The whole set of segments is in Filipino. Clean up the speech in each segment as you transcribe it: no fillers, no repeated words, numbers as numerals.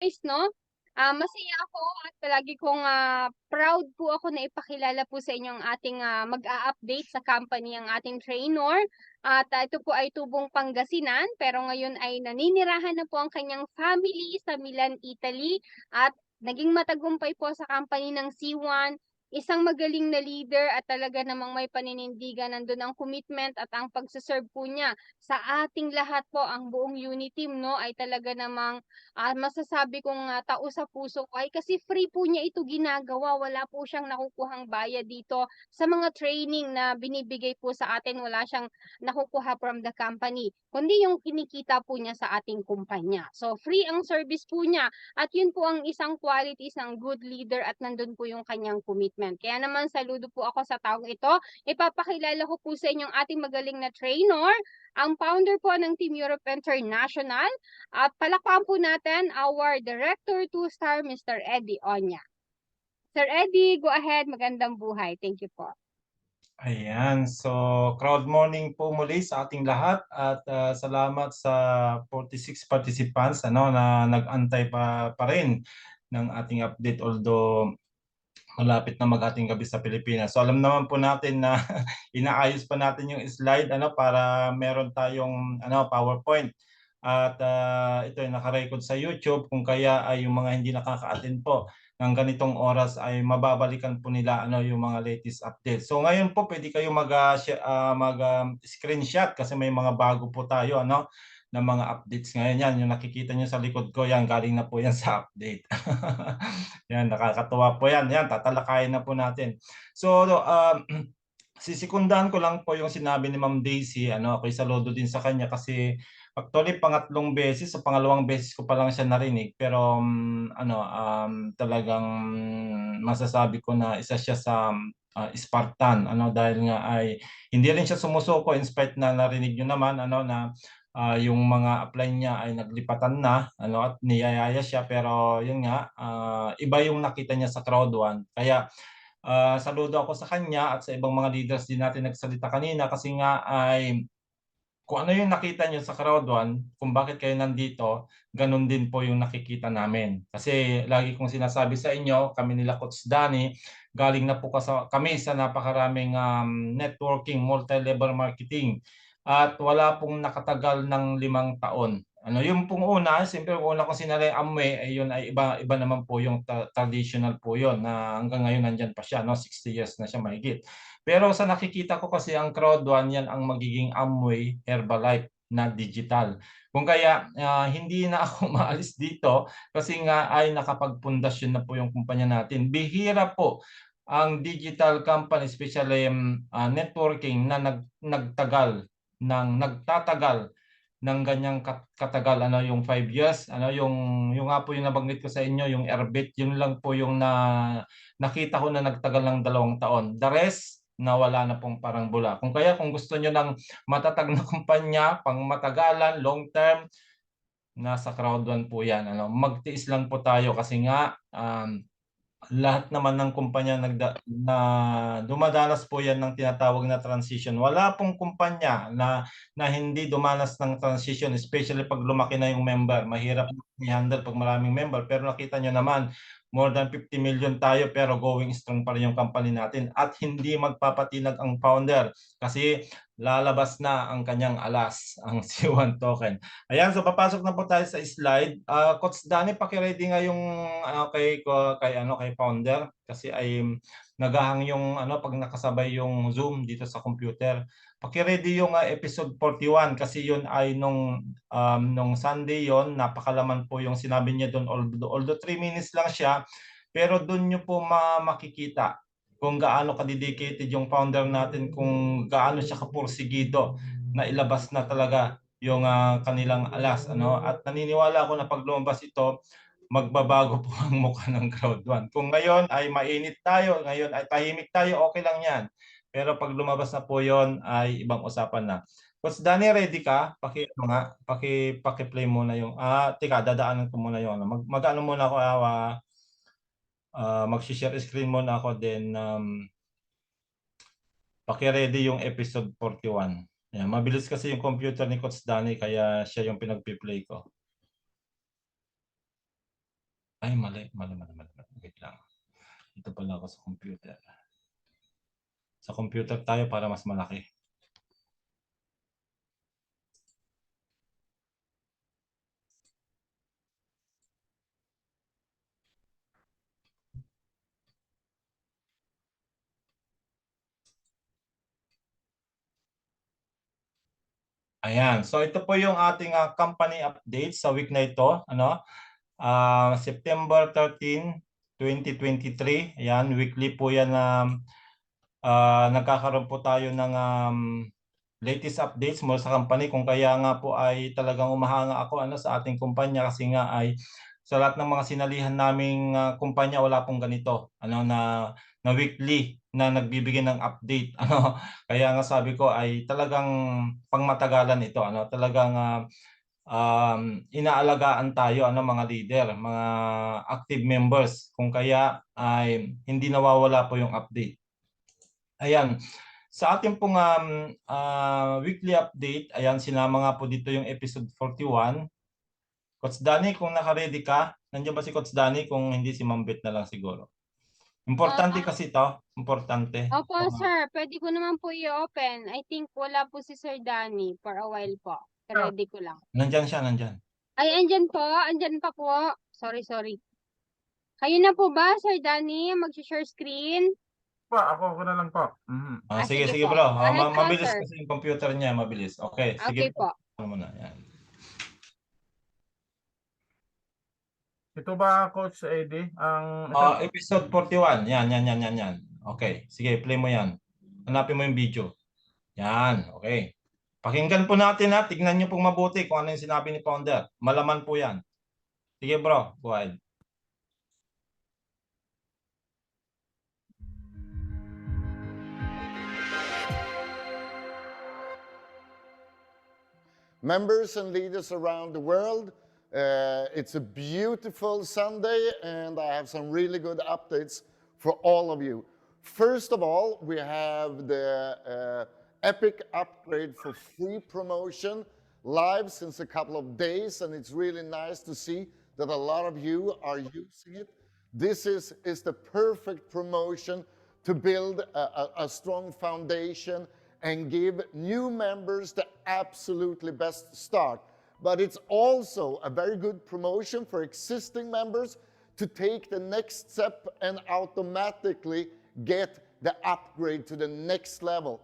guys, no? Masaya ako at palagi kong proud po ako na ipakilala po sa inyo ang ating mag-a-update sa company ang ating trainer. At ito po ay tubong Pangasinan pero ngayon ay naninirahan na po ang kanyang family sa Milan, Italy at naging matagumpay po sa company ng C1. Isang magaling na leader at talaga namang may paninindigan. Nandun ang commitment at ang pagsaserve po niya sa ating lahat po, ang buong unit team, no, ay talaga namang masasabi kong tao sa puso ko ay kasi free po niya ito ginagawa. Wala po siyang nakukuhang bayad dito sa mga training na binibigay po sa atin. Wala siyang nakukuha from the company, kundi yung kinikita po niya sa ating kumpanya. So, free ang service po niya. At yun po ang isang qualities ng good leader at nandun po yung kanyang commitment. Kaya naman, saludo po ako sa taong ito. Ipapakilala ko po sa inyong ating magaling na trainer, ang founder po ng Team Europe International, at palakpakan po natin our Director 2-star, Mr. Eddie Onya. Sir Eddie, go ahead. Magandang buhay. Thank you po. Ayan, so crowd morning po muli sa ating lahat at salamat sa 46 participants na nag-antay pa rin ng ating update although malapit na mag-ating gabi sa Pilipinas. So alam naman po natin na inaayos pa natin yung slide para meron tayong PowerPoint. At ito ay naka-record sa YouTube kung kaya ay yung mga hindi nakaka-attend po ng ganitong oras ay mababalikan po nila yung mga latest updates. So ngayon po pwede kayo mag screenshot kasi may mga bago po tayo ng mga updates ngayon. Yan, yung nakikita nyo sa likod ko, yan, galing na po yan sa update. Yan, nakakatuwa po yan. Yan, tatalakayin na po natin. So, sisikundahan ko lang po yung sinabi ni Ma'am Daisy. Ako'y saludo din sa kanya kasi actually pangatlong beses o pangalawang beses ko pa lang siya narinig. Pero talagang masasabi ko na isa siya sa Spartan. Dahil nga ay hindi rin siya sumusuko in spite na narinig nyo naman na yung mga apply niya ay naglipatan na at niyayaya siya pero yun nga iba yung nakita niya sa crowd one kaya saludo ako sa kanya at sa ibang mga leaders din natin nagsalita kanina kasi nga ay kung ano yung nakita niyo sa crowd one kung bakit kayo nandito ganun din po yung nakikita namin kasi lagi kong sinasabi sa inyo kami nila Coach Danny galing na po kami sa napakaraming networking multi-level marketing at wala pong nakatagal ng 5 taon. Yung pong una, siyempre yung una kong sinalay Amway, ay yun ay iba naman po yung traditional po yun na hanggang ngayon nandyan pa siya, 60 years na siya mahigit. Pero sa nakikita ko kasi ang crowd one, yan ang magiging Amway Herbalife na digital. Kung kaya hindi na ako maalis dito kasi nga ay nakapagpundasyon na po yung kumpanya natin. Bihira po ang digital company, especially networking na nagtatagal ng ganyang katagal yung 5 years yung nga po yung nabanggit ko sa inyo yung Airbit yun lang po yung nakita ko na nagtagal ng 2 taon, the rest nawala na pong parang bula. Kung kaya kung gusto nyo ng matatag na kumpanya pang matagalan long term nasa crowd one po yan magtiis lang po tayo kasi nga lahat naman ng kumpanya na dumadanas po yan ng tinatawag na transition. Wala pong kumpanya na hindi dumanas ng transition, especially pag lumaki na yung member. Mahirap i-handle pag maraming member. Pero nakita nyo naman, more than 50 million tayo pero going strong pa rin yung company natin at hindi magpapatinag ang founder kasi lalabas na ang kanyang alas, ang C1 token. Ayan, so papasok na po tayo sa slide. Coach Danny, paki-ready nga yung kay founder kasi ay nagahang yung pag nakasabay yung Zoom dito sa computer. Paki-ready yung episode 41 kasi yun ay nung Sunday yon, napakalaman po yung sinabi niya doon although 3 minutes lang siya, pero doon niyo po makikita kung gaano ka-dedicated yung founder natin, kung gaano siya kapursigido na ilabas na talaga yung kanilang alas at naniniwala ako na pag lumabas ito magbabago po ang mukha ng crowd one. Kung ngayon ay mainit tayo, ngayon ay tahimik tayo, okay lang yan. Pero pag lumabas na po yon ay ibang usapan na. Coach Danny, ready ka? Paki-play muna yung teka, dadaanan ko muna yung mag-ano muna ako mag-share screen muna ako then paki-ready yung episode 41. Yan, mabilis kasi yung computer ni Coach Danny kaya siya yung pinagpi-play ko. Ay, mali. Wait lang. Dito pala ako sa computer. Sa computer tayo para mas malaki. Ayan. So ito po yung ating company update sa week na ito. September 13, 2023. Ayan, weekly po yan na nagkakaroon po tayo ng latest updates mula sa company. Kung kaya nga po ay talagang umahanga ako sa ating kumpanya kasi nga ay sa lahat ng mga sinalihan naming kumpanya wala pong ganito na weekly na nagbibigay ng update. Kaya nga sabi ko ay talagang pangmatagalan ito. Talagang inaalagaan tayo mga leader, mga active members. Kung kaya ay hindi nawawala po yung update. Ayan. Sa ating pong weekly update, ayan, sinama nga po dito yung episode 41. Coach Danny, kung naka-ready ka, nandiyan ba si Coach Danny? Kung hindi, si Ma'am Beth na lang siguro. Importante kasi ito. Importante. Opo, sir. Pwede ko naman po i-open. I think wala po si Sir Danny for a while po. Ready ko lang. Nandyan siya, nandyan. Ay, andyan po. Andyan pa po. Sorry. Kayo na po ba, Sir Danny? Mag-share screen? Ako na lang po. Sige Sige po. bro. Go ahead po, Mabilis sir. kasi yung computer niya, mabilis. Okay, sige Okay po. muna. Yan. Ito ba, Coach Eddie? Episode 41. Yan. Okay, sige, play mo yan. Hanapin mo yung video. Yan, okay. Pakinggan po natin tignan niyo pong mabuti kung ano yung sinabi ni Founder. Malaman po yan. Sige bro, go ahead. Members and leaders around the world, it's a beautiful Sunday and I have some really good updates for all of you. First of all, we have the Epic upgrade for free promotion live since a couple of days, and it's really nice to see that a lot of you are using it. This is the perfect promotion to build a strong foundation and give new members the absolutely best start. But it's also a very good promotion for existing members to take the next step and automatically get the upgrade to the next level.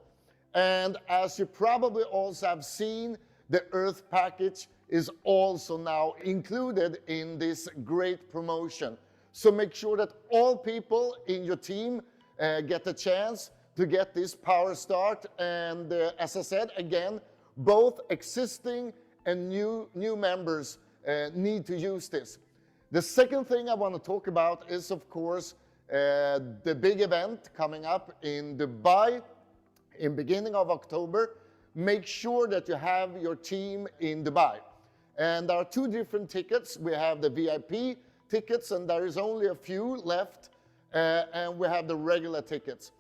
And as you probably also have seen, the Earth package is also now included in this great promotion. So make sure that all people in your team get a chance to get this power start. And as I said, again, both existing and new members need to use this. The second thing I want to talk about is, of course, the big event coming up in Dubai in beginning of October. Make sure that you have your team in Dubai. And there are two different tickets. We have the VIP tickets, and there is only a few left, and we have the regular tickets.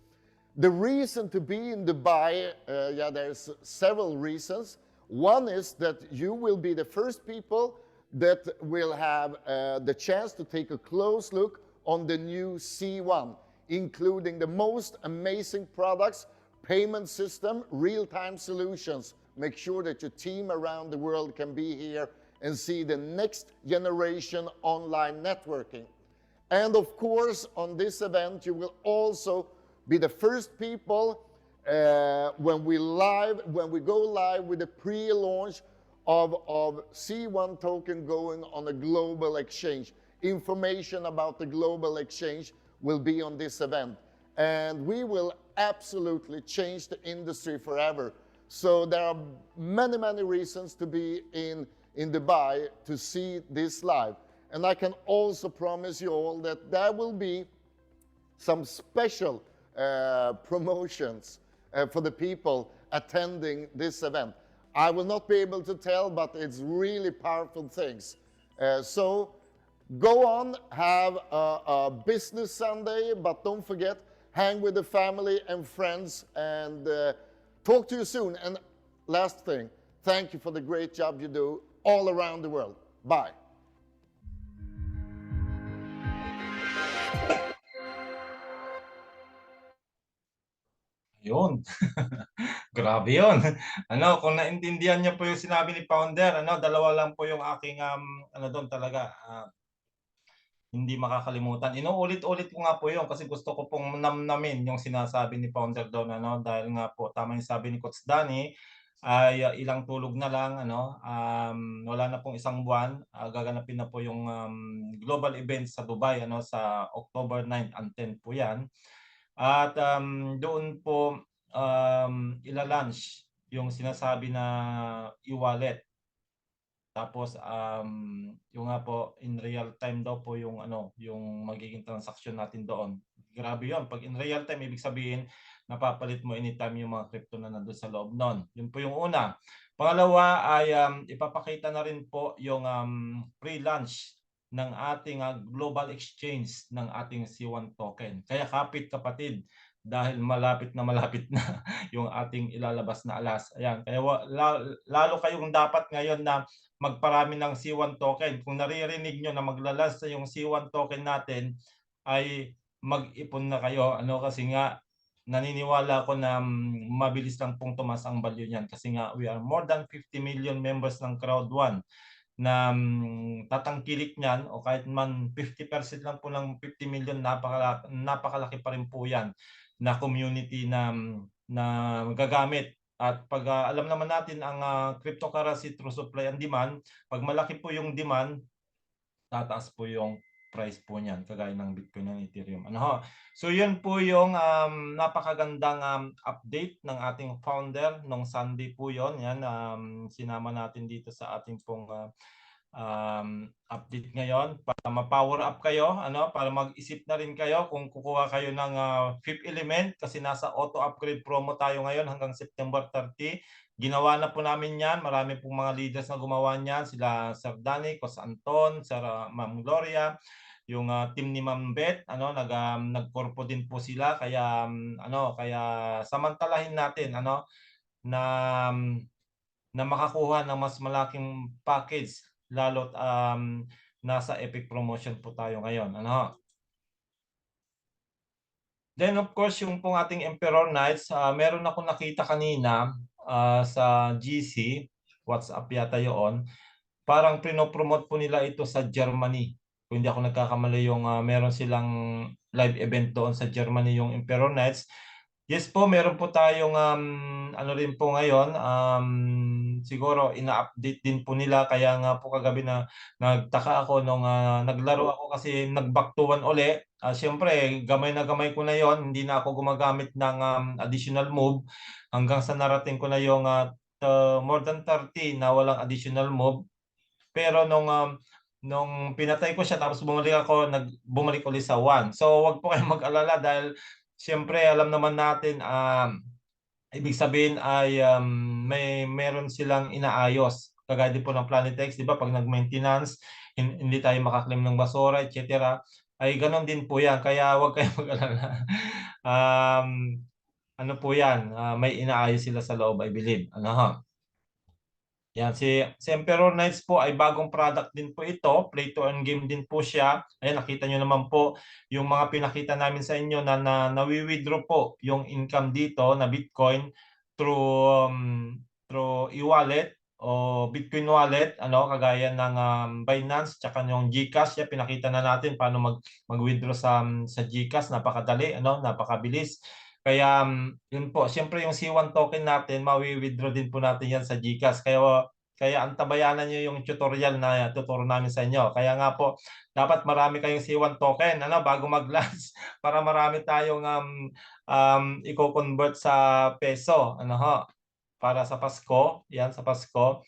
The reason to be in Dubai, there's several reasons. One is that you will be the first people that will have the chance to take a close look on the new C1, including the most amazing products, payment system, real-time solutions. Make sure that your team around the world can be here and see the next generation online networking. And of course, on this event, you will also be the first people when we go live with the pre-launch of C1 token going on a global exchange. Information about the global exchange will be on this event. And we will absolutely change the industry forever. So there are many reasons to be in Dubai to see this live. And I can also promise you all that there will be some special promotions for the people attending this event. I will not be able to tell, but it's really powerful things. So go on, have a business Sunday, but don't forget, hang with the family and friends, and talk to you soon. And last thing, thank you for the great job you do all around the world. Bye. Yun. Grabe yun. Ano, kung naintindihan niyo po yung sinabi ni Founder, ano, dalawa lang po yung aking ano doon talaga, hindi makakalimutan. Inuulit-ulit ko nga po yun kasi gusto ko pong namnamin yung sinasabi ni Founder doon, ano, dahil nga po tama yung sabi ni Coach Danny ay ilang tulog na lang, ano, wala na pong isang buwan, gaganapin na po yung global event sa Dubai, ano, sa October 9 and 10 po yan. At doon po ila-launch yung sinasabi na e-wallet. Tapos yung nga po in real time daw po yung ano, yung magiging transaction natin doon. Grabe 'yon. Pag in real time ibig sabihin napapalit mo anytime yung mga crypto na nandoon sa loob noon. Yun po yung una. Pangalawa ay ipapakita na rin po yung pre-launch ng ating global exchange ng ating C1 token. Kaya kapit kapatid dahil malapit na yung ating ilalabas na alas. Ayan, kaya lalo kayong dapat ngayon na magparami ng C1 token. Kung naririnig nyo na maglalas na yung C1 token natin, ay mag-ipon na kayo. Ano, kasi nga, naniniwala ko na mabilis lang pong tumas ang value niyan. Kasi nga, we are more than 50 million members ng Crowd1 na tatangkilik niyan o kahit man 50% lang po ng 50 million, napakalaki pa rin po yan na community na gagamit. At pag alam naman natin ang cryptocurrency through supply and demand, pag malaki po yung demand, tataas po yung price po niyan, kagaya ng Bitcoin and Ethereum. Ano ho? So yun po yung napakagandang update ng ating founder nung Sunday po yon. Yan, sinama natin dito sa ating pong update ngayon para ma-power up kayo, ano, para mag-isip na rin kayo kung kukuha kayo ng fifth element kasi nasa auto upgrade promo tayo ngayon hanggang September 30. Ginawa na po namin yan. Marami pong mga leaders na gumawa niyan. Sila Sir Danny, Cos Anton, Sir Ma'am Gloria, yung team ni Ma'am Beth, ano, nagkorpo din po sila. Kaya kaya samantalahin natin, ano, na makakuha ng mas malaking package lalo't nasa epic promotion po tayo ngayon, ano. Then of course yung pong ating Emperor Knights, meron akong nakita kanina sa GC, WhatsApp yata yun. Parang pinopromote po nila ito sa Germany. Kung hindi ako nagkakamali, yung meron silang live event doon sa Germany, yung Emperor Knights. Yes po, meron po tayong ano rin po ngayon, siguro ina-update din po nila. Kaya nga po kagabi na nagtaka ako nung naglaro ako kasi nag-back to 1 uli. Siyempre, gamay na gamay ko na yon, hindi na ako gumagamit ng additional move hanggang sa narating ko na yung more than 30 na walang additional move. Pero nung pinatay ko siya tapos bumalik ulit sa 1. So wag po kayong mag-alala dahil siyempre alam naman natin ibig sabihin ay meron silang inaayos. Kagaya din po ng Planetex, di ba? Pag nag-maintenance, hindi tayo makaklaim ng basura, etc. Ay ganon din po yan. Kaya wag kayong mag-alala. Ano po yan? May inaayos sila sa loob, I believe. Ano ha? Yan, si Emperor Knights po ay bagong product din po ito. Play to earn game din po siya. Ayan, nakita nyo naman po yung mga pinakita namin sa inyo na nawi-withdraw po yung income dito na Bitcoin through e-wallet o Bitcoin wallet, ano, kagaya ng Binance tsaka yung GCash. Yan, pinakita na natin paano mag-withdraw sa GCash. Napakadali, ano, napakabilis. Kaya yun po, siyempre yung C1 token natin, mawi-withdraw din po natin yan sa GCash. Kaya antabayanan nyo yung tutorial na tuturo namin sa inyo. Kaya nga po, dapat marami kayong C1 token, ano, bago mag-launch para marami tayong i-convert sa peso, ano ho, para sa Pasko. Yan, sa Pasko.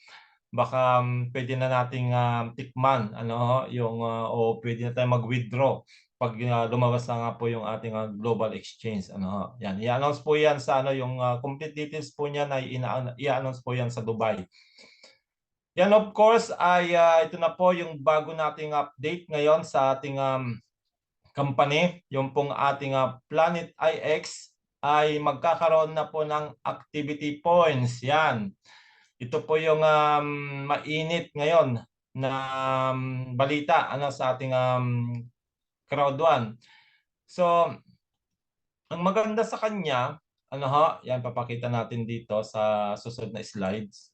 Baka pwede na nating tikman, ano ho, yung o pwede na tayong mag-withdraw pag lumabas na nga po yung ating global exchange, ano, yan, i-announce po yan sa ano, yung complete details po niyan ay i-announce po yan sa Dubai. Yan, of course ay ito na po yung bago nating update ngayon sa ating company, yung pong ating Planet IX ay magkakaroon na po ng activity points. Yan, ito po yung mainit ngayon na balita, ano, sa ating Crowd1. So, ang maganda sa kanya, ano ho, yan papakita natin dito sa susunod na slides.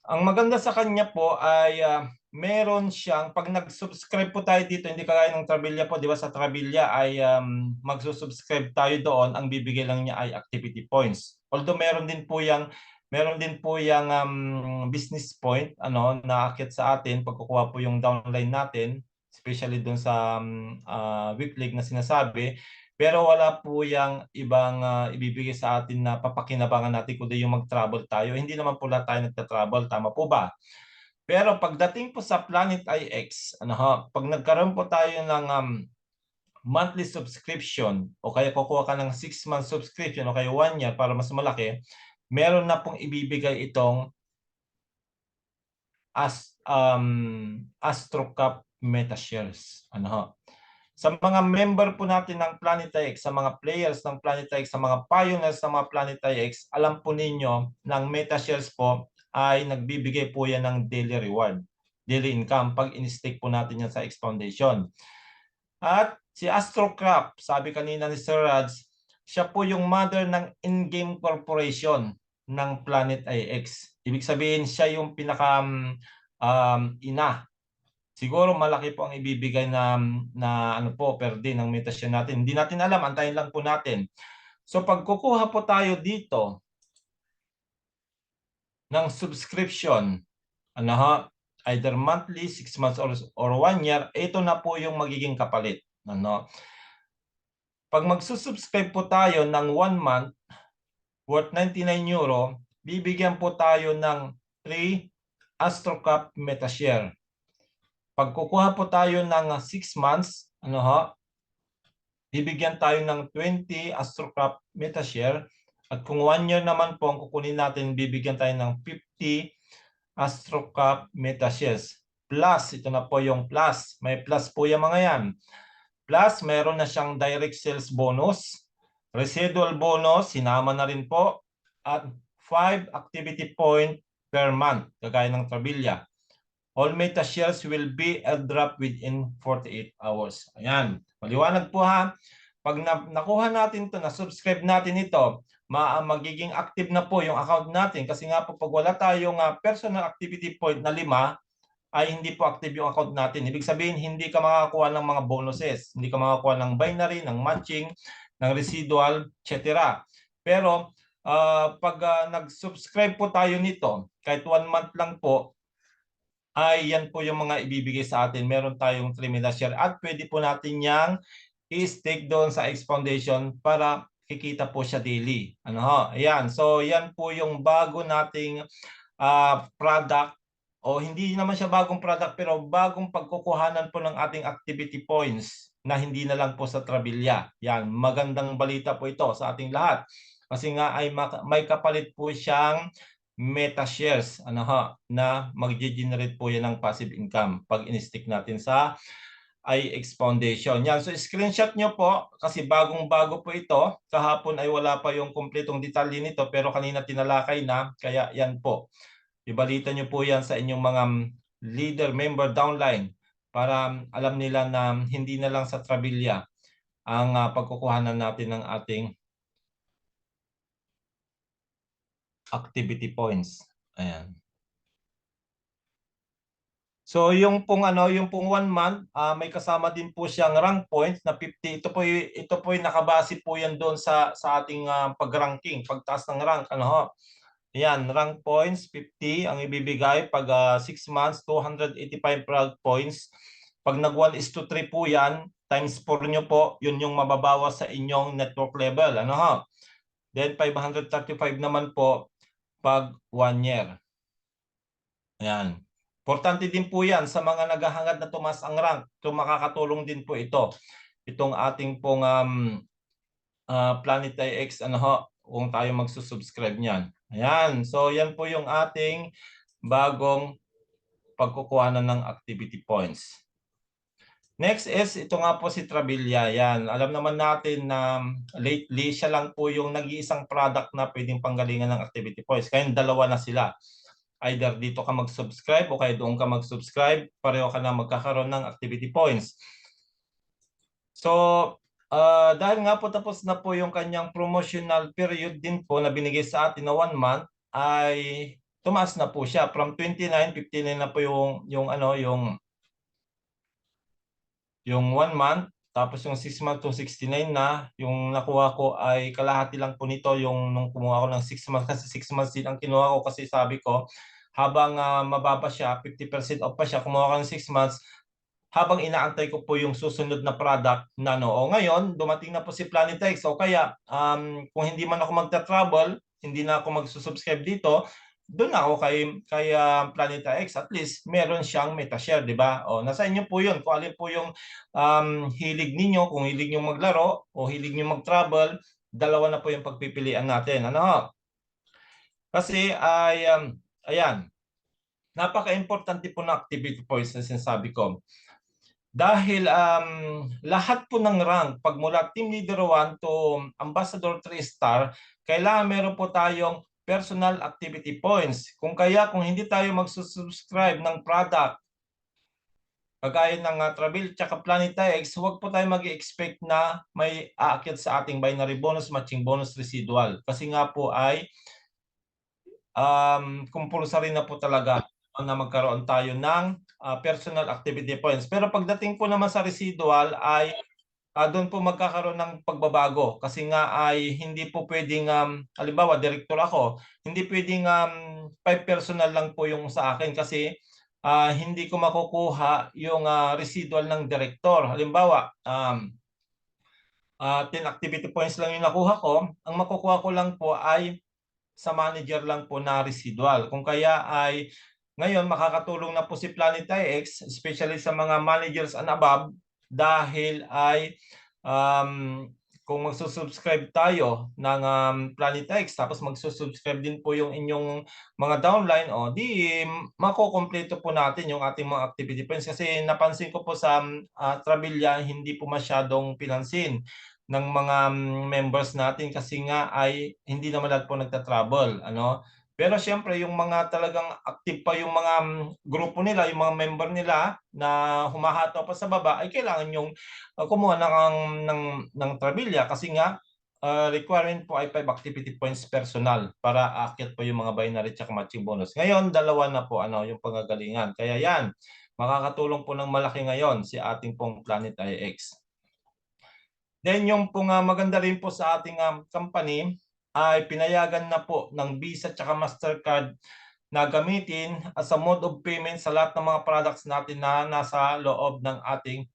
Ang maganda sa kanya po ay meron siyang, pag nag-subscribe po tayo dito, hindi kagaya ng Trabilia po, di ba sa Trabilia ay magsusubscribe tayo doon, ang bibigay lang niya ay activity points. Although meron din po yung business point na aakyat sa atin pag kukuha po yung downline natin, especially doon sa weak link na sinasabi. Pero wala po yung ibang ibibigay sa atin na papakinabangan natin kundi yung mag-travel tayo. Hindi naman po lahat tayo nagta-travel, tama po ba? Pero pagdating po sa Planet IX, pag nagkaroon po tayo ng monthly subscription o kaya kukuha ka ng 6-month subscription o kaya 1 year para mas malaki, meron na pong ibibigay itong AstroCap MetaShares. Sa mga member po natin ng Planet IX, sa mga players ng Planet IX, sa mga pioneers ng mga Planet IX, alam po ninyo ng MetaShares po ay nagbibigay po yan ng daily reward, daily income pag in-stake po natin yan sa X Foundation. At si AstroCap, sabi kanina ni Sir Rads, siya po yung mother ng in-game corporation ng Planet IX. Ibig sabihin siya yung pinaka ina. Siguro malaki po ang ibibigay na per day ng MetaShare natin. Hindi natin alam, antayin lang po natin. So pag kukuha po tayo dito ng subscription, either monthly, 6 months or 1 year, ito na po yung magiging kapalit. Pag magsusubscribe po tayo ng 1 month worth 99 euro, bibigyan po tayo ng 3 AstroCap MetaShare. Pag kukuha po tayo ng 6 months, bibigyan tayo ng 20 AstroCap MetaShare. At kung 1 year naman po ang kukunin natin, bibigyan tayo ng 50 AstroCap MetaShares. Plus, ito na po yung plus. May plus po yung mga yan. Plus, meron na siyang direct sales bonus, residual bonus, sinama na rin po, at 5 activity point per month, kagaya ng Trabilia. All MetaShares will be airdrop within 48 hours. Ayan, maliwanag po ha. Pag nakuha natin ito, na-subscribe natin ito, magiging active na po yung account natin. Kasi nga po, pag wala tayong personal activity point na 5, ay hindi po active yung account natin. Ibig sabihin, hindi ka makakakuha ng mga bonuses. Hindi ka makakakuha ng binary, ng matching, ng residual, etc. Pero pag nag-subscribe po tayo nito, kahit 1 month lang po, ay yan po yung mga ibibigay sa atin. Meron tayong 3 MetaShare at pwede po natin yang i-stake doon sa X Foundation para kikita po siya daily. Ayan. So yan po yung bago nating product, o hindi naman siya bagong product pero bagong pagkukuhanan po ng ating activity points na hindi na lang po sa Trabilia. Yan, magandang balita po ito sa ating lahat. Kasi nga ay may kapalit po siyang MetaShares na mag-generate po yan ng passive income pag in-stick natin sa IX Foundation. Yan, so screenshot nyo po kasi bagong-bago po ito. Kahapon ay wala pa yung kumpletong detalye nito pero kanina tinalakay na, kaya yan po. Ibalita nyo po yan sa inyong mga leader, member, downline para alam nila na hindi na lang sa Trabilia ang pagkukuhanan natin ng ating activity points. Ayan. So yung pong 1 month, may kasama din po siyang rank points na 50. Ito po yung nakabase po yan doon sa ating pag-ranking, pagtaas ng rank, Yan, rank points 50 ang ibibigay pag 6 months, 285 rank points. Pag nag-1:3 po yan, times 4 nyo po, yun yung mababawas sa inyong network level. Then 535 naman po pag 1 year. Ayan. Importante din po yan sa mga naghahangad na tumaas ang rank. So makakatulong din po ito. Itong ating pong Planet IX, kung tayo magsusubscribe niyan. Ayan. So yan po yung ating bagong pagkukuhanan ng activity points. Next is, ito nga po si Trabilia. Yan. Alam naman natin na lately, siya lang po yung nag-iisang product na pwedeng panggalingan ng activity points. Kaya 2 na sila. Either dito ka mag-subscribe o kaya doon ka mag-subscribe, pareho ka na magkakaroon ng activity points. So, dahil nga po tapos na po yung kanyang promotional period din po na binigay sa atin na 1 month, ay tumaas na po siya from 29, 59 na po yung 1 month, tapos yung 6 months to 69 na. Yung nakuha ko ay kalahati lang po nito yung nung kumuha ko ng 6 months, kasi 6 months din ang kinuha ko, kasi sabi ko habang mababa siya, 50% off pa siya, kumuha ko ng 6 months habang inaantay ko po yung susunod na product na o ngayon dumating na po si Planitex, o kaya kung hindi man ako magta-travel, hindi na ako magsusubscribe dito, doon ako kay Planitex, at least meron siyang MetaShare, di ba? O nasa inyo po yun kung alin po yung hilig ninyo, kung hilig niyo maglaro o hilig niyo mag-travel, dalawa na po yung pagpipilian natin. Kasi ay ayan, napaka-importante po ng activity points na sinasabi ko. Dahil lahat po ng rank, pagmula Team Leader 1 to Ambassador 3-star, kailangan meron po tayong personal activity points. Kung hindi tayo magsusubscribe ng product, kagaya ng Trabil tsaka Planitex, huwag po tayo mag-expect na may aakyat sa ating binary bonus, matching bonus, residual. Kasi nga po ay compulsory na po talaga na magkaroon tayo ng personal activity points. Pero pagdating po naman sa residual ay doon po magkakaroon ng pagbabago, kasi nga ay hindi po pwedeng halimbawa director ako, hindi pwedeng 5 personal lang po yung sa akin, kasi hindi ko makukuha yung residual ng director. Halimbawa 10 activity points lang yung nakuha ko, ang makukuha ko lang po ay sa manager lang po na residual. Kung kaya ay ngayon makakatulong na po si Planitex, especially sa mga managers and above, dahil ay kung magsusubscribe tayo ng Planitex, tapos magsusubscribe din po yung inyong mga downline, di makukompleto po natin yung ating mga activity points. Kasi napansin ko po sa Trabilia, hindi po masyadong pinansin ng mga members natin, kasi nga ay hindi naman lahat po nagta-travel, Pero siyempre yung mga talagang active pa yung mga grupo nila, yung mga member nila na humahataw pa sa baba, ay kailangan yung kumuha ng Trabilia, kasi nga requirement po ay 5 activity points personal para aakyat po yung mga binary at matching bonus. Ngayon, dalawa na po yung pangagalingan. Kaya yan, makakatulong po ng malaki ngayon si ating pong Planet IX. Then yung pong maganda rin po sa ating company ay pinayagan na po ng Visa at Mastercard na gamitin as a mode of payment sa lahat ng mga products natin na nasa loob ng ating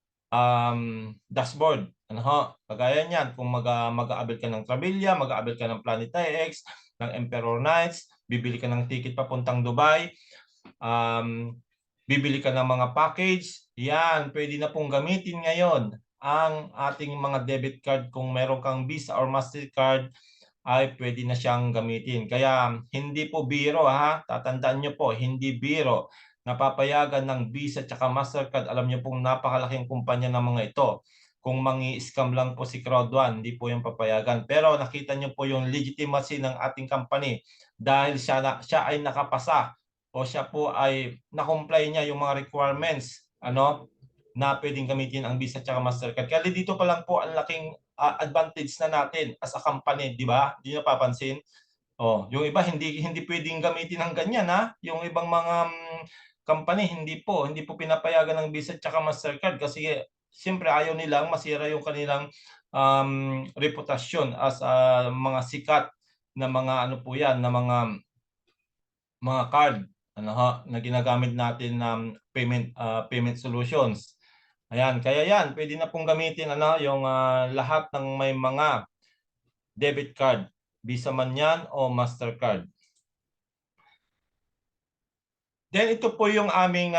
dashboard. Kagaya niyan, kung mag-a-avail ka ng Trabilia, mag-a-avail ka ng Planet IX, ng Emperor Knights, bibili ka ng ticket papuntang Dubai, bibili ka ng mga package, yan, pwede na pong gamitin ngayon ang ating mga debit card. Kung meron kang Visa or Mastercard, ay pwede na siyang gamitin. Kaya hindi po biro, tatandaan nyo po, hindi biro. Napapayagan ng Visa at Mastercard. Alam nyo pong napakalaking kumpanya ng mga ito. Kung mangi-scam lang po si Crowd1, hindi po yung papayagan. Pero nakita nyo po yung legitimacy ng ating company dahil siya ay nakapasa, o siya po ay na-comply niya yung mga requirements na pwedeng gamitin ang Visa at Mastercard. Kaya dito pa lang po ang laking advantage na natin as a company, di ba? Hindi napapansin. Yung iba hindi pwedeng gamitin ng ganyan, Yung ibang mga company hindi po pinapayagan ng Visa at Mastercard, kasi siyempre ayaw nilang masira yung kanilang reputasyon as mga sikat na mga po yan, na mga card na ginagamit natin ng payment solutions. Ayan, kaya yan, pwede na pong gamitin yung lahat ng may mga debit card, Visa man yan o Mastercard. Then ito po yung aming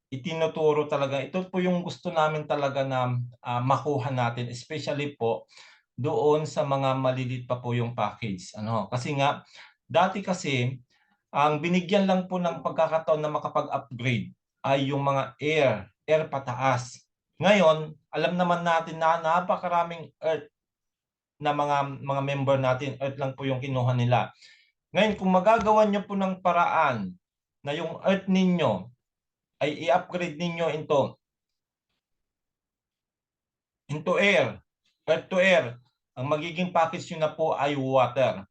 itinuturo talaga. Ito po yung gusto namin talaga na makuha natin, especially po doon sa mga malilit pa po yung package. Kasi nga, dati kasi, ang binigyan lang po ng pagkakataon na makapag-upgrade ay yung mga air pataas. Ngayon, alam naman natin na napakaraming Earth na mga member natin, Earth lang po yung kinuha nila. Ngayon, kung magagawa nyo po ng paraan na yung earth ninyo ay i-upgrade ninyo into air, earth to air, ang magiging package nyo na po ay water.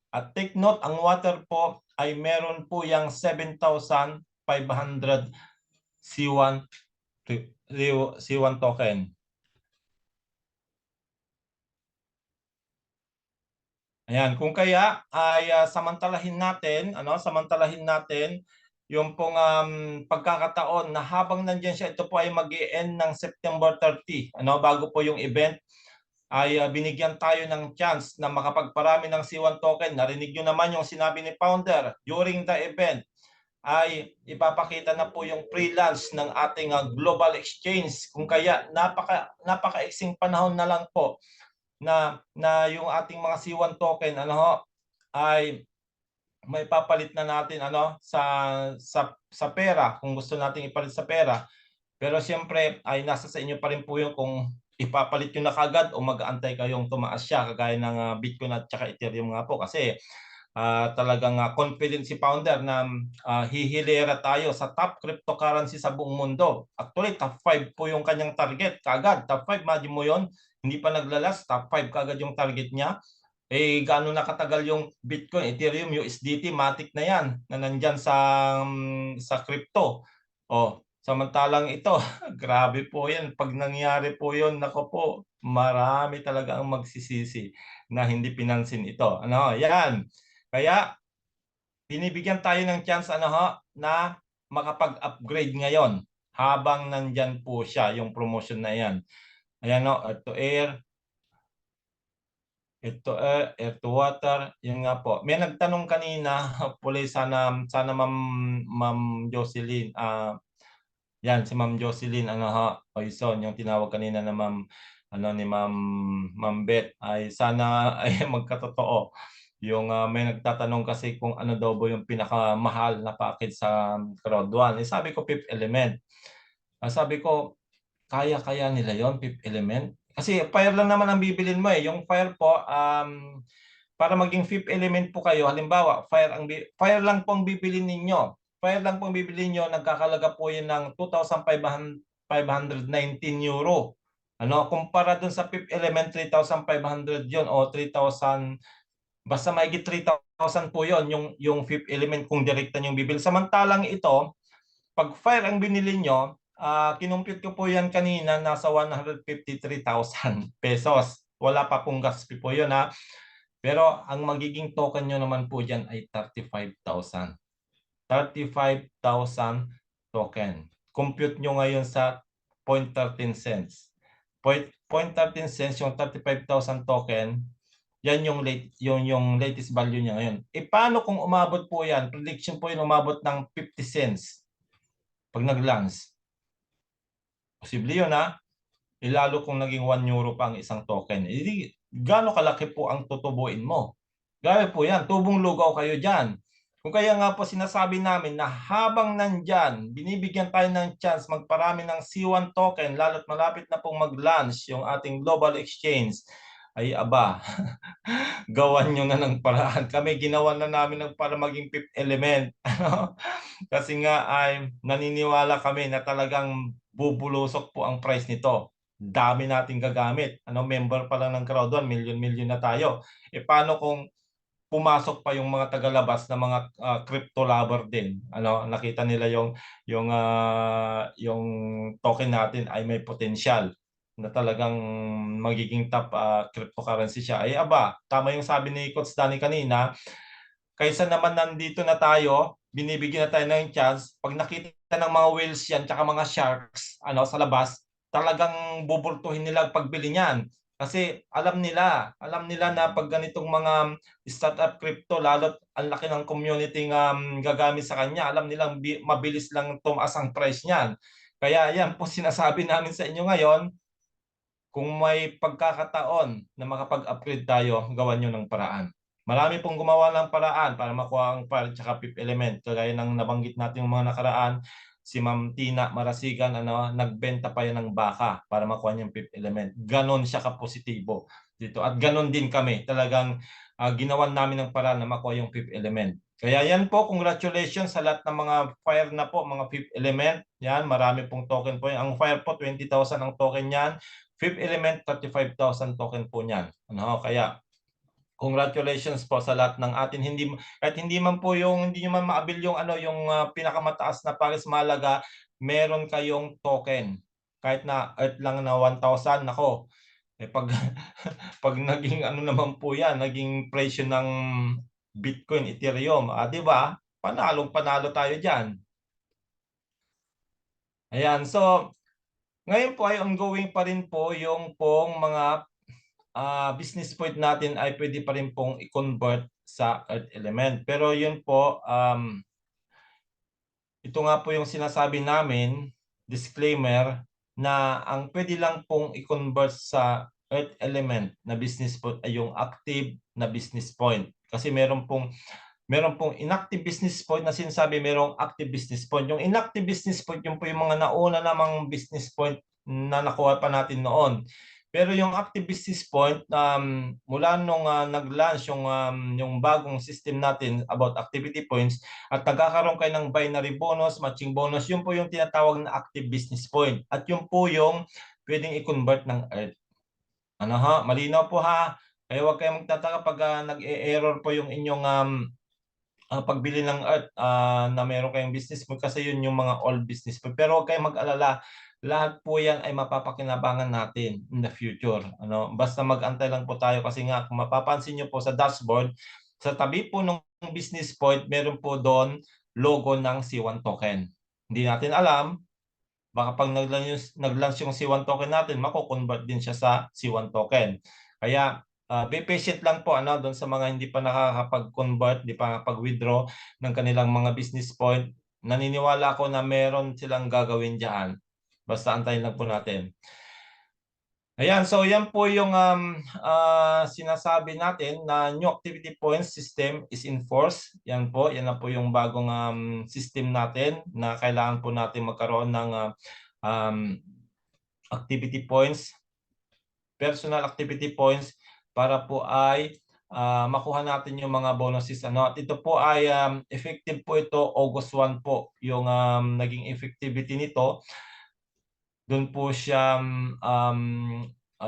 At take note, ang water po ay meron po yung 7,500 C1 token. Ayan, kung kaya ay samantalahin natin yung pong pagkakataon na habang nandiyan siya, ito po ay mag-i-end ng September 30, bago po yung event, ay binigyan tayo ng chance na makapagparami ng C1 token. Narinig nyo naman yung sinabi ni Founder, during the event ay ipapakita na po yung pre-launch ng ating global exchange. Kung kaya napaka-eksing panahon na lang po na yung ating mga C1 token ay may papalit na natin sa pera kung gusto nating ipalit sa pera. Pero siyempre ay nasa sa inyo pa rin po yung kung ipapalit nyo na kagad o mag-aantay kayong tumaas siya kagaya ng Bitcoin at saka Ethereum nga po, kasi talagang confident si Founder na hihilera tayo sa top cryptocurrency sa buong mundo. Actually, top 5 po yung kanyang target kagad. Top 5, imagine mo yon, hindi pa naglalas, top 5 kagad yung target niya. Gaano na katagal yung Bitcoin, Ethereum, USDT, Matic na yan na nandyan sa crypto. Samantalang ito, grabe po yan. Pag nangyari po yun, nako po, marami talaga ang magsisisi na hindi pinansin ito. Yan. Kaya, binibigyan tayo ng chance na makapag-upgrade ngayon habang nandyan po siya, yung promotion na yan. Ayan earth to air, air to water, yun nga po. May nagtanong kanina, puli sana Ma'am Jocelyn, yan si Ma'am Jocelyn Oison, yung tinawag kanina na ni Ma'am Beth, ay sana ay magkatotoo. Yung may nagtatanong kasi kung ano daw ba yung pinakamahal na package sa Crowd1. Sabi ko Fifth Element. Sabi ko, kaya nila yon Fifth Element? Kasi fire lang naman ang bibilin mo Yung fire po, para maging Fifth Element po kayo, halimbawa, fire lang po ang bibilin ninyo. Fire lang po ang bibilin nyo, nagkakalaga po yun ng 2,519 euro. Kumpara dun sa Fifth Element, 3,500 yun o 3,000, basta mahigit 3,000 po yun, yung Fifth Element kung direkta yung bibil. Samantalang ito, pag fire ang binili nyo, kinumpute ko po yan kanina, nasa 153,000 pesos. Wala pa pong gas fee po yun Pero ang magiging token nyo naman po dyan ay 35,000. 35,000 token. Compute nyo ngayon sa 0.13 cents. 0.13 cents yung 35,000 token, yan yung latest value niya ngayon. Paano kung umabot po yan? Prediction po yun, umabot ng 50 cents pag nag-launch. Posible yun Lalo kung naging 1 euro pa ang isang token. Gaano kalaki po ang tutubuin mo? Gaya po yan, tubong lugaw kayo dyan. Kung kaya nga po sinasabi namin na habang nandyan, binibigyan tayo ng chance magparami ng C1 token, lalo't malapit na pong mag-launch yung ating global exchange, ay gawan nyo na ng paraan. Kami ginawa na namin para maging Fifth Element. Kasi nga ay naniniwala kami na talagang bubulusok po ang price nito. Dami nating gagamit. Member pa lang ng Crowd1, million na tayo. Paano kung pumasok pa yung mga tagalabas na mga crypto lover din? Nakita nila yung token natin ay may potential na talagang magiging top cryptocurrency siya. Tama yung sabi ni Coach Danny kanina, kaysa naman nandito na tayo, binibigyan na tayo ng chance, pag nakita ng mga whales yan, tsaka mga sharks sa labas, talagang bubultuhin nila ang pagbili niyan. Kasi alam nila na pag ganitong mga startup crypto, lalo't ang laki ng community gagamit sa kanya, alam nilang mabilis lang tumaas ang price niyan. Kaya yan po sinasabi namin sa inyo ngayon, kung may pagkakataon na makapag-upgrade tayo, gawan nyo ng paraan. Marami pong gumawa ng paraan para makuha ang fire at Fifth Element. Kagaya ng nabanggit natin yung mga nakaraan, si Ma'am Tina Marasigan, nagbenta pa yan ng baka para makuha niya yung Fifth Element. Ganon siya kapositibo dito. At ganon din kami. Talagang ginawan namin ng paraan na makuha yung fifth element. Kaya yan po, congratulations sa lahat ng mga fire na po, mga fifth element. Yan, marami pong token po yan. Ang fire po, 20,000 ang token yan. Fifth element, 35,000 token po niyan. Ano, kaya congratulations po sa lahat ng atin. Kahit hindi man po hindi nyo man maabil yung yung pinakamataas na Paris Malaga, meron kayong token. Kahit na Earth lang na 1,000, nako. Pag pag naging naman po yan, naging presyo ng Bitcoin, Ethereum, di ba? Panalo tayo diyan. Ayan, so ngayon po ay ongoing pa rin po yung pong mga business point natin ay pwede pa rin pong i-convert sa Earth element. Pero yun po, ito nga po yung sinasabi namin, disclaimer, na ang pwede lang pong i-convert sa Earth element na business point ay yung active na business point. Kasi meron pong inactive business point na sinasabi, merong active business point. Yung inactive business point, yung po yung mga nauna namang business point na nakuha pa natin noon. Pero yung active business point, mula nung nag-launch yung bagong system natin about activity points at nagkakaroon kayo ng binary bonus, matching bonus, yun po yung tinatawag na active business point. At yun po yung pwedeng i-convert ng Earth. Malinaw po ha. Kaya huwag kayong magtataka pag nag-e-error po yung inyong pagbili ng Earth na meron kayong business point kasi yun yung mga old business point. Pero huwag kayong mag-alala. Lahat po yan ay mapapakinabangan natin in the future. Basta mag-antay lang po tayo kasi nga kung mapapansin nyo po sa dashboard, sa tabi po ng business point, meron po doon logo ng C1 token. Hindi natin alam, baka pag nag-launch yung C1 token natin, mako-convert din siya sa C1 token. Kaya be patient lang po doon sa mga hindi pa nakakapag-convert, hindi pa nakapag-withdraw ng kanilang mga business point. Naniniwala ako na meron silang gagawin diyan. Basta antayin lang po natin. Ayan, so yan po yung sinasabi natin na new activity points system is in force. Yan na po yung bagong system natin na kailangan po natin magkaroon ng activity points, personal activity points para po ay makuha natin yung mga bonuses. At ito po ay effective po ito, August 1 po yung naging effectivity nito. Doon po siya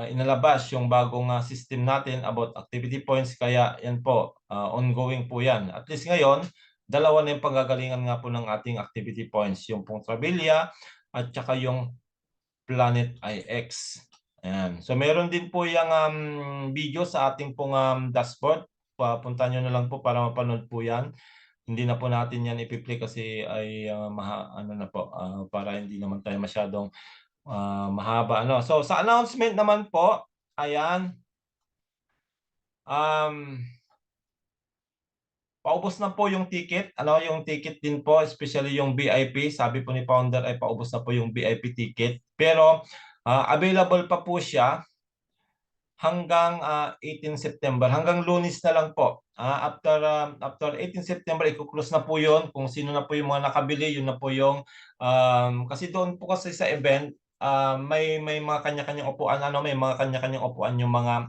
inalabas yung bagong system natin about activity points. Kaya yan po, ongoing po yan. At least ngayon, dalawa na yung panggagalingan nga po ng ating activity points. Yung pong Trabilia at saka yung Planet IX. Ayan. So meron din po yung video sa ating pong dashboard. Papunta nyo na lang po para mapanood po yan. Hindi na po natin yan ipi-play kasi ay para hindi naman tayo masyadong mahaba. So sa announcement naman po, ayan, paubos na po yung ticket. Yung ticket din po, especially yung VIP. Sabi po ni founder ay paubos na po yung VIP ticket. Pero available pa po siya hanggang 18 September. Hanggang Lunes na lang po. After 18 September, i-close na po yun. Kung sino na po yung mga nakabili, yun na po yung kasi doon po kasi sa event, may mga kanya-kanyang upuan, may mga kanya-kanyang upuan yung mga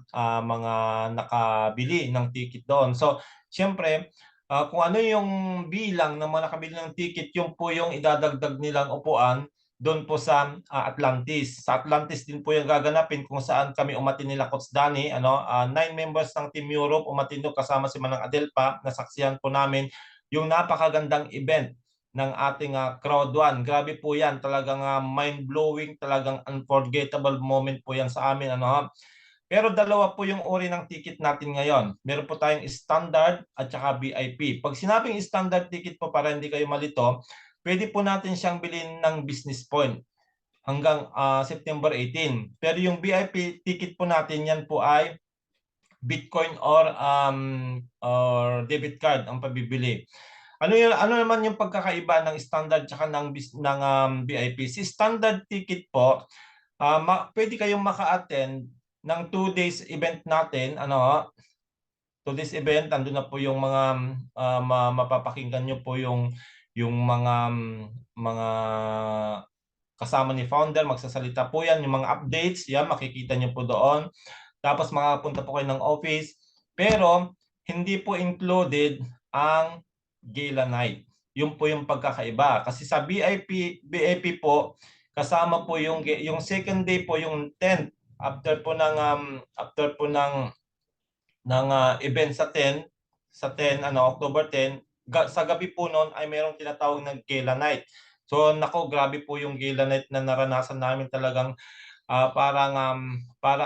nakabili ng ticket doon. So, siyempre, kung ano yung bilang ng mga nakabili ng ticket, yung po yung idadagdag nilang upuan doon po sa Atlantis. Sa Atlantis din po yung gaganapin kung saan kami umatin nila Coach Danny. 9 members ng Team Europe umatin doon kasama si Manang Adelpa. Nasaksihan po namin yung napakagandang event ng ating Crowd 1. Grabe po yan. Talagang mind-blowing, talagang unforgettable moment po yan sa amin. Pero dalawa po yung uri ng ticket natin ngayon. Meron po tayong standard at saka VIP. Pag sinabing standard ticket po para hindi kayo malito, pwede po natin siyang bilhin ng business point hanggang September 18. Pero yung VIP ticket po natin, yan po ay Bitcoin or debit card ang pabibili. Ano naman yung pagkakaiba ng standard tsaka ng VIP? Si standard ticket po, pwede kayong maka-attend ng 2 days event natin. 2 days event, andun na po yung mga mapapakinggan nyo po yung mga kasama ni founder, magsasalita po yan, yung mga updates, yan, makikita nyo po doon. Tapos makapunta po kayo ng office. Pero hindi po included ang gala night. Yun po yung pagkakaiba. Kasi sa VIP po, kasama po yung second day po, yung 10th, after po ng event sa 10, October 10, sa gabi po noon ay mayroong tinatawag ng gala night. So nako, grabe po yung gala night na naranasan namin, talagang para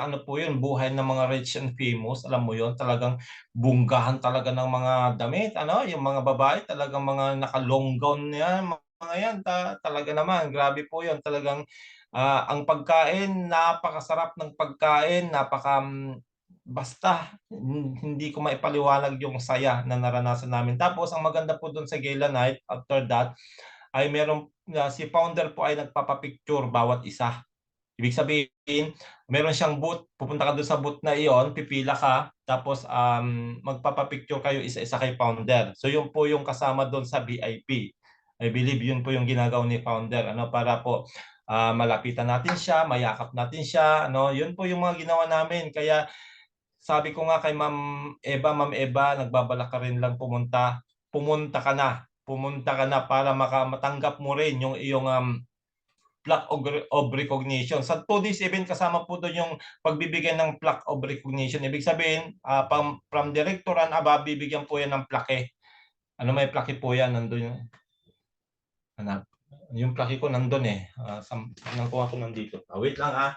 ano po yun, buhay ng mga rich and famous, alam mo yun, talagang bunggahan talaga ng mga damit, yung mga babae, talagang mga naka-long gown yan, mga yan, talaga naman, grabe po yun, talagang ang pagkain, napakasarap ng pagkain, basta hindi ko maipaliwanag yung saya na naranasan namin. Tapos ang maganda po doon sa gala night, after that, ay si founder po ay nagpapapicture bawat isa. Ibig sabihin, meron siyang booth, pupunta ka doon sa booth na iyon, pipila ka, tapos magpapapicture kayo isa-isa kay founder. So yun po yung kasama doon sa VIP. I believe yun po yung ginagawa ni founder, para po malapitan natin siya, mayakap natin siya, yun po yung mga ginawa namin. Kaya sabi ko nga kay Ma'am Eva, nagbabalak ka rin lang pumunta ka na para matanggap mo rin yung iyong plaque of recognition. Sa 2 days event, kasama po doon yung pagbibigay ng plaque of recognition. Ibig sabihin, from director and above, bibigyan po yan ng plaque. May plaque po yan, nandun yung, yung plaque ko nandun eh. Nakuha ko nandito. Wait lang .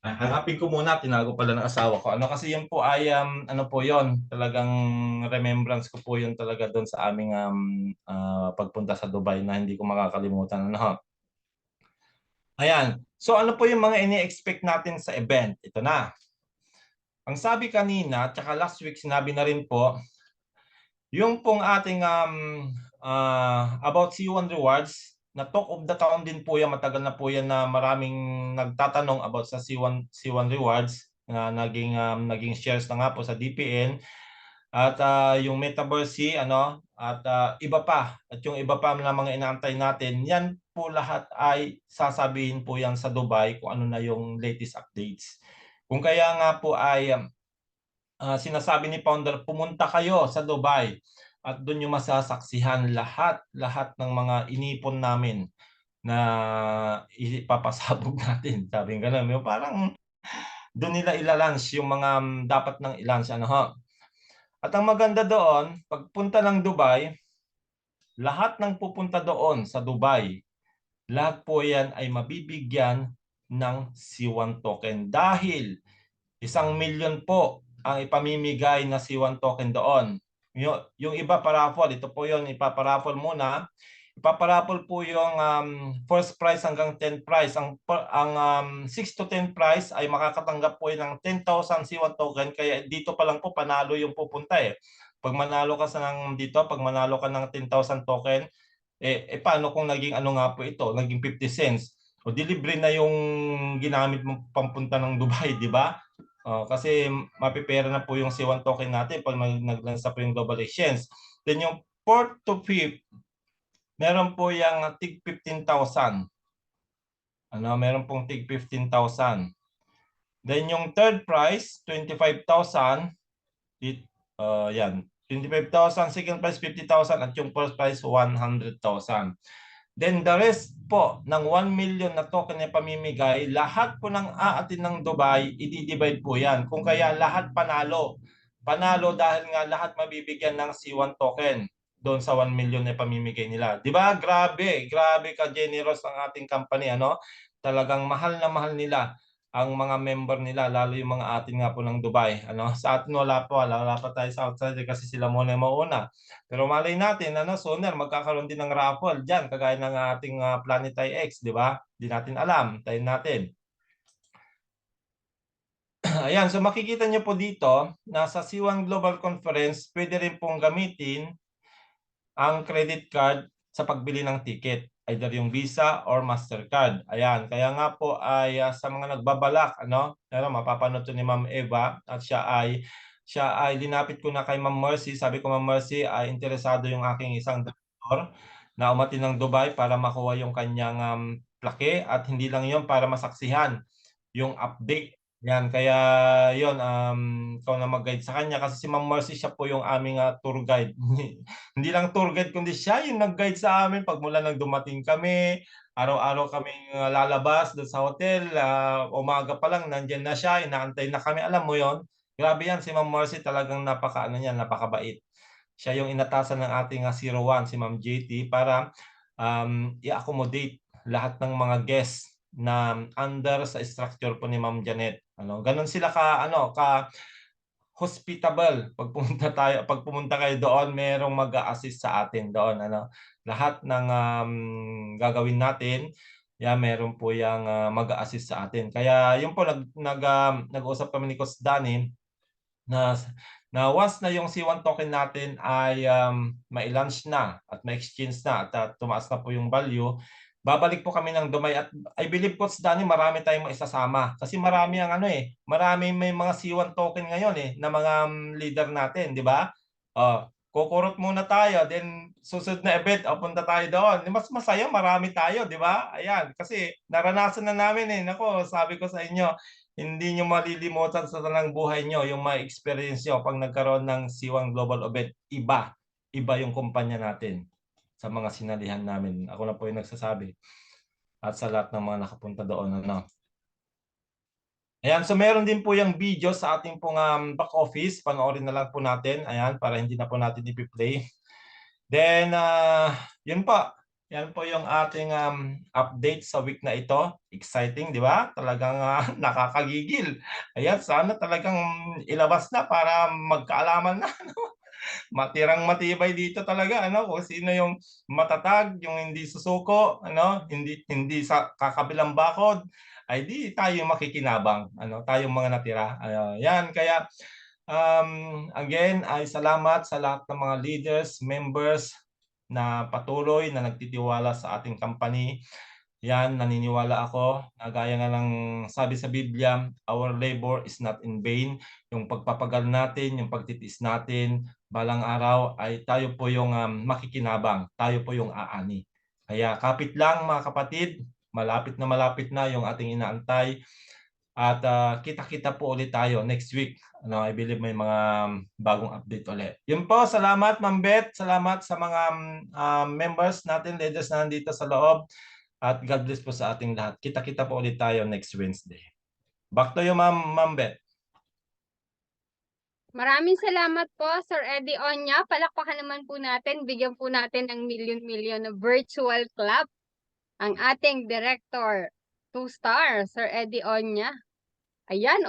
Hanapin ko muna, tinago pala ng asawa ko. Kasi yun po ay, po yun, talagang remembrance ko po yun talaga doon sa aming pagpunta sa Dubai na hindi ko makakalimutan. Ayan. So ano po yung mga ini-expect natin sa event? Ito na. Ang sabi kanina, tsaka last week sinabi na rin po, yung pong ating about C1 Rewards, na talk of the town din po yan, matagal na po yan na maraming nagtatanong about sa C1 Rewards, na naging shares na nga po sa DPN, at yung Metaverse, at iba pa, at yung iba pa na mga inaantay natin, yan po lahat ay sasabihin po yan sa Dubai kung ano na yung latest updates. Kung kaya nga po ay sinasabi ni founder, pumunta kayo sa Dubai at doon yung masasaksihan lahat ng mga inipon namin na ipapasabog natin. Sabi nga namin, parang doon nila ilalunch yung mga dapat nang ilunch. At ang maganda doon, pagpunta ng Dubai, lahat ng pupunta doon sa Dubai, lahat po yan ay mabibigyan ng C1 token dahil 1 million po ang ipamimigay na C1 token doon. Yung iba paraffle, ito po yun, ipaparaffle muna. Ipaparaffle po yung first prize hanggang 10th prize. Ang 6 to 10 prize ay makakatanggap po ng 10,000 C1 token. Kaya dito pa lang po panalo yung pupunta eh. Pag manalo ka pag manalo ka ng 10,000 token, paano kung naging nga po ito, naging 50 cents? O dilibre na yung ginamit mo pampunta ng Dubai, di ba? Kasi mapipera na po yung C1 token natin pag naglansa po yung global exchange. Then yung 4th to 5th, meron po yung tig 15,000. Meron pong tig 15,000. Then yung third prize, 25,000. Yan. 25,000, second prize 50,000 at yung first prize 100,000. Then the rest po ng 1 million na token na pamimigay, lahat po ng aatin ng Dubai, i-divide po yan. Kung kaya lahat panalo. Panalo dahil nga lahat mabibigyan ng C1 token doon sa 1 million na pamimigay nila. Di ba? Grabe ka generous ang ating company. Talagang mahal na mahal nila ang mga member nila, lalo yung mga atin nga po ng Dubai. Sa atin wala pa tayo sa outside kasi sila muna yung mauna. Pero malay natin, sooner magkakaroon din ng raffle dyan, kagaya ng ating Planetary X, di ba? Di natin alam, tayo natin. Ayan, so makikita nyo po dito, na sa C1 Global Conference, pwede rin pong gamitin ang credit card sa pagbili ng ticket, either yung Visa or Mastercard. Ayan, kaya nga po ay sa mga nagbabalak, mapapanood to ni Ma'am Eva, at siya ay linapit ko na kay Ma'am Mercy. Sabi ko, Ma'am Mercy, ay interesado yung aking isang doktor na umatin ng Dubai para makuha yung kanyang laki at hindi lang yon para masaksihan yung update. Yan, kaya yon ikaw na mag-guide sa kanya kasi si Ma'am Mercy siya po yung aming tour guide. Hindi lang tour guide kundi siya yung nag-guide sa amin pag mula nang dumating kami. Araw-araw kaming lalabas doon sa hotel. Umaga pa lang nandiyan na siya, inaantay na kami. Alam mo yon. Grabe yan si Ma'am Mercy, talagang napakabait. Siya yung inatasan ng ating 01 si Ma'am JT para i-accommodate lahat ng mga guests na under sa structure po ni Ma'am Janet. Ganun sila ka hospitable. Pag pumunta kayo doon, merong mag-a-assist sa atin doon, Lahat ng gagawin natin, meron po yang mag-a-assist sa atin. Kaya yun po nag-usap kami ni Coach Danny na once na yung C1 token natin ay mai-launch na at ma-exchange na at tumaas na po yung value, babalik po kami ng Dumay at I believe Coach Danny marami tayong maisasama kasi marami ang marami may mga C1 token ngayon na mga leader natin, di ba? Kukurot muna tayo, then susunod na event, punta tayo doon. Mas masaya, marami tayo, di ba? Ayan, kasi naranasan na namin Nako, sabi ko sa inyo, hindi nyo malilimutan sa tanang buhay nyo yung ma-experience nyo pag nagkaroon ng C1 Global Event. Iba yung kumpanya natin sa mga sinalihan namin. Ako na po yung nagsasabi. At sa lahat ng mga nakapunta doon. Ayan, so meron din po yung video sa ating pong back office. Panoorin na lang po natin. Ayan, para hindi na po natin i-play. Then, yun po. Yan po yung ating update sa week na ito. Exciting, di ba? Talagang nakakagigil. Ayan, sana talagang ilabas na para magkaalaman na. Matirang matibay dito talaga, kung sino yung matatag, yung hindi susuko, hindi sa kakabilang bakod, ay di tayo makikinabang, tayong mga natira. Yan, kaya again, ay salamat sa lahat ng mga leaders, members, na patuloy na nagtitiwala sa ating company. Yan, naniniwala ako na gaya nga ng sabi sa Biblia, our labor is not in vain. Yung pagpapagal natin, yung pagtitiis natin, balang araw ay tayo po yung makikinabang, tayo po yung aani. Kaya kapit lang mga kapatid, malapit na yung ating inaantay. At kita-kita po ulit tayo next week. I believe may mga bagong update ulit. Yun po, salamat Ma'am Beth. Salamat sa mga members natin, leaders na nandito sa loob. At God bless po sa ating lahat. Kita-kita po ulit tayo next Wednesday. Back to you, Ma'am Beth. Maraming salamat po, Sir Eddie Onya. Palakpakan naman po natin, bigyan po natin ng million na virtual club ang ating director, 2-star, Sir Eddie Onya. Ayan,